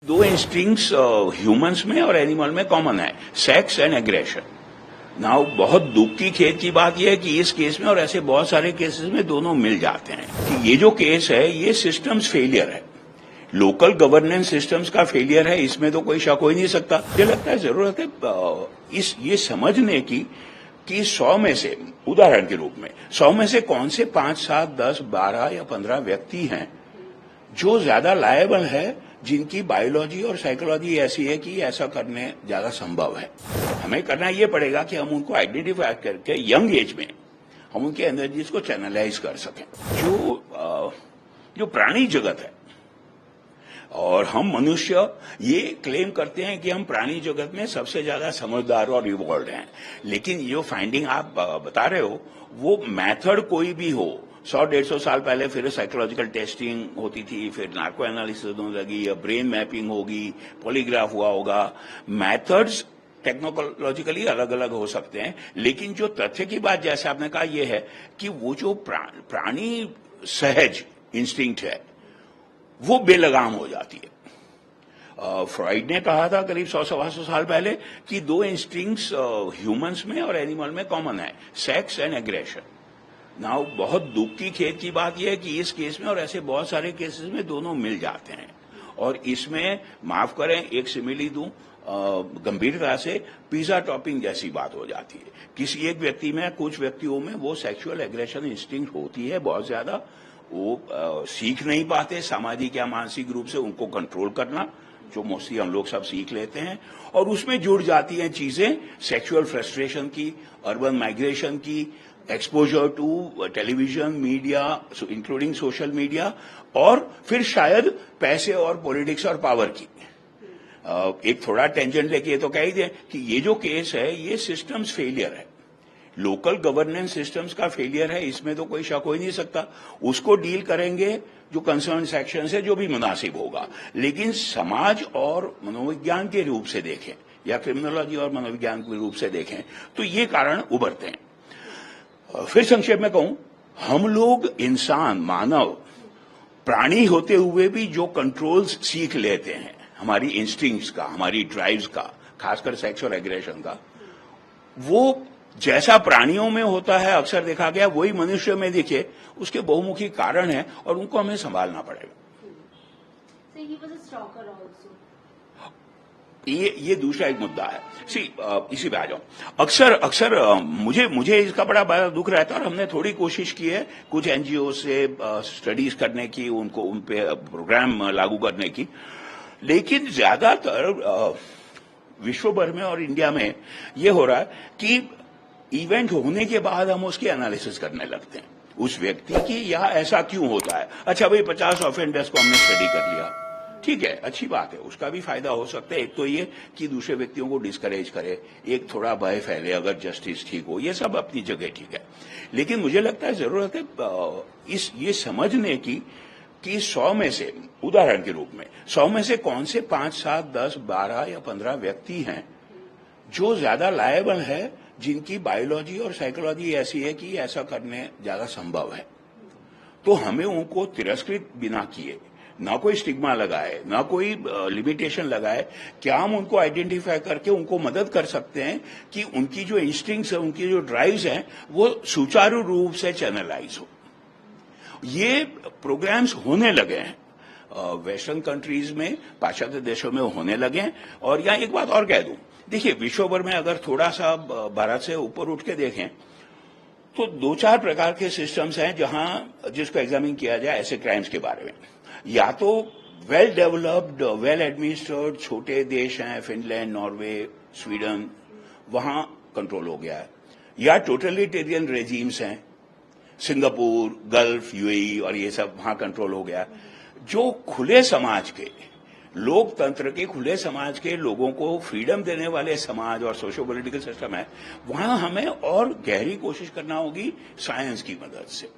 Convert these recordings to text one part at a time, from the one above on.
दो instincts humans में और एनिमल में कॉमन है, सेक्स एंड एग्रेशन। नाउ बहुत दुख की खेद की बात यह है कि इस केस में और ऐसे बहुत सारे केसेस में दोनों मिल जाते हैं कि ये जो केस है ये सिस्टम्स फेलियर है, लोकल गवर्नेंस सिस्टम्स का फेलियर है, इसमें तो कोई शक हो ही नहीं सकता। मुझे लगता है जरूरत है ये समझने की कि 100 में से, उदाहरण के रूप में 100 में से कौन से 5, 7, 10, 12 या 15 व्यक्ति हैं जो ज्यादा लायबल है, जिनकी बायोलॉजी और साइकोलॉजी ऐसी है कि ऐसा करने ज्यादा संभव है। हमें करना ये पड़ेगा कि हम उनको आइडेंटिफाई करके यंग एज में हम उनकी एनर्जीज को चैनलाइज कर सकें। जो प्राणी जगत है और हम मनुष्य ये क्लेम करते हैं कि हम प्राणी जगत में सबसे ज्यादा समझदार और इवॉल्व हैं, लेकिन जो फाइंडिंग आप बता रहे हो वो मेथड कोई भी हो, 100-150 साल पहले फिर साइकोलॉजिकल टेस्टिंग होती थी, फिर नार्को एनालिसिस होने लगी, या ब्रेन मैपिंग होगी, पॉलीग्राफ हुआ होगा। मेथड्स टेक्नोलॉजिकली अलग अलग हो सकते हैं, लेकिन जो तथ्य की बात जैसे आपने कहा यह है कि वो जो प्राणी सहज इंस्टिंक्ट है वो बेलगाम हो जाती है। फ्रॉइड ने कहा था करीब 100-125 साल पहले कि दो इंस्टिंक्ट्स ह्यूमंस में और एनिमल में कॉमन है, सेक्स एंड एग्रेशन। नाउ बहुत दुख की खेद की बात यह है कि इस केस में और ऐसे बहुत सारे केसेस में दोनों मिल जाते हैं, और इसमें माफ करें एक सिमिली दूं, गंभीरता से पिज्जा टॉपिंग जैसी बात हो जाती है। किसी एक व्यक्ति में, कुछ व्यक्तियों में वो सेक्सुअल एग्रेशन इंस्टिंक्ट होती है बहुत ज्यादा, वो सीख नहीं पाते सामाजिक या मानसिक रूप से उनको कंट्रोल करना, जो मोस्टली हम लोग सब सीख लेते हैं, और उसमें जुड़ जाती हैं चीजें सेक्सुअल फ्रस्ट्रेशन की, अर्बन माइग्रेशन की, exposure to television media including social media, और फिर शायद पैसे और पॉलिटिक्स और पावर की। एक थोड़ा टेंजेंट लेके ये तो कह ही दें कि ये जो केस है ये सिस्टम्स फेलियर है, लोकल गवर्नेंस सिस्टम्स का फेलियर है, इसमें तो कोई शक हो ही नहीं सकता। उसको डील करेंगे जो कंसर्न सेक्शन है, जो भी मुनासिब होगा, लेकिन समाज और मनोविज्ञान के रूप से देखें या क्रिमिनोलॉजी और मनोविज्ञान के रूप से देखें तो ये कारण उभरते हैं। फिर संक्षेप में कहूं, हम लोग इंसान, मानव प्राणी होते हुए भी जो कंट्रोल्स सीख लेते हैं हमारी इंस्टिंक्ट्स का, हमारी ड्राइव्स का, खासकर सेक्स और एग्रेशन का, वो जैसा प्राणियों में होता है अक्सर देखा गया वही मनुष्य में दिखे, उसके बहुमुखी कारण है और उनको हमें संभालना पड़ेगा। ये दूसरा एक मुद्दा है। इसी पे आ जाऊं। अक्सर मुझे इसका बड़ा दुख रहता है, और हमने थोड़ी कोशिश की है कुछ एनजीओ से स्टडीज करने की, उनको उन पे प्रोग्राम लागू करने की, लेकिन ज्यादातर विश्व भर में और इंडिया में ये हो रहा है कि इवेंट होने के बाद हम उसकी एनालिसिस करने लगते हैं उस व्यक्ति की, या ऐसा क्यों होता है। अच्छा भाई 50 ऑफेंडर्स को हमने स्टडी कर लिया, ठीक है, अच्छी बात है, उसका भी फायदा हो सकता है। एक तो ये कि दूसरे व्यक्तियों को डिस्करेज करे, एक थोड़ा भय फैले अगर जस्टिस ठीक हो, ये सब अपनी जगह ठीक है, लेकिन मुझे लगता है जरूरत है ये समझने की कि 100 में से, उदाहरण के रूप में 100 में से कौन से 5, 7, 10, 12 या 15 व्यक्ति हैं जो ज्यादा लायबल है, जिनकी बायोलॉजी और साइकोलॉजी ऐसी है कि ऐसा करने ज्यादा संभव है। तो हमें उनको तिरस्कृत बिना किए, ना कोई स्टिग्मा लगाए, ना कोई लिमिटेशन लगाए, क्या हम उनको आइडेंटिफाई करके उनको मदद कर सकते हैं कि उनकी जो इंस्टिंक्ट्स है, उनकी जो ड्राइव्स हैं, वो सुचारू रूप से चैनलाइज हो। ये प्रोग्राम्स होने लगे हैं वेस्टर्न कंट्रीज में, पाश्चात्य देशों में होने लगे हैं। और यहाँ एक बात और कह दूं, देखिए विश्व भर में अगर थोड़ा सा भारत से ऊपर उठ के देखें तो 2-4 प्रकार के सिस्टम्स हैं जहां जिसको एग्जामिन किया जाए ऐसे क्राइम्स के बारे में। या तो वेल डेवलप्ड, वेल एडमिनिस्टर्ड छोटे देश हैं, फिनलैंड, नॉर्वे, स्वीडन, वहां कंट्रोल हो गया है, या टोटलिटेरियन रेजिम्स हैं, सिंगापुर, गल्फ, यूएई और ये सब, वहां कंट्रोल हो गया। जो खुले समाज के, लोकतंत्र के, खुले समाज के लोगों को फ्रीडम देने वाले समाज और सोशो पॉलिटिकल सिस्टम है, वहां हमें और गहरी कोशिश करना होगी साइंस की मदद से,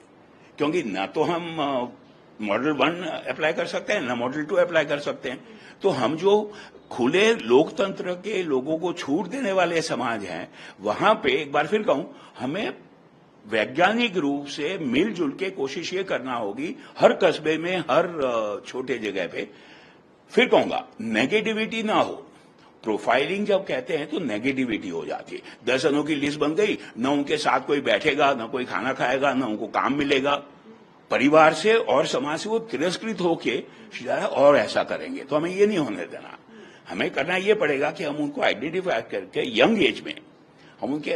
क्योंकि ना तो हम मॉडल 1 अप्लाई कर सकते हैं, ना मॉडल 2 अप्लाई कर सकते हैं। तो हम जो खुले लोकतंत्र के लोगों को छूट देने वाले समाज हैं, वहां पे एक बार फिर कहूं, हमें वैज्ञानिक रूप से मिलजुल के कोशिश ये करना होगी हर कस्बे में, हर छोटे जगह पे, फिर कहूंगा नेगेटिविटी ना हो। प्रोफाइलिंग जब कहते हैं तो नेगेटिविटी हो जाती है। 10 जनों की लिस्ट बन गई, न उनके साथ कोई बैठेगा, न कोई खाना खाएगा, न उनको काम मिलेगा। परिवार से और समाज से वो तिरस्कृत होके और ऐसा करेंगे, तो हमें ये नहीं होने देना। हमें करना ये पड़ेगा कि हम उनको आइडेंटिफाई करके यंग एज में हम उनके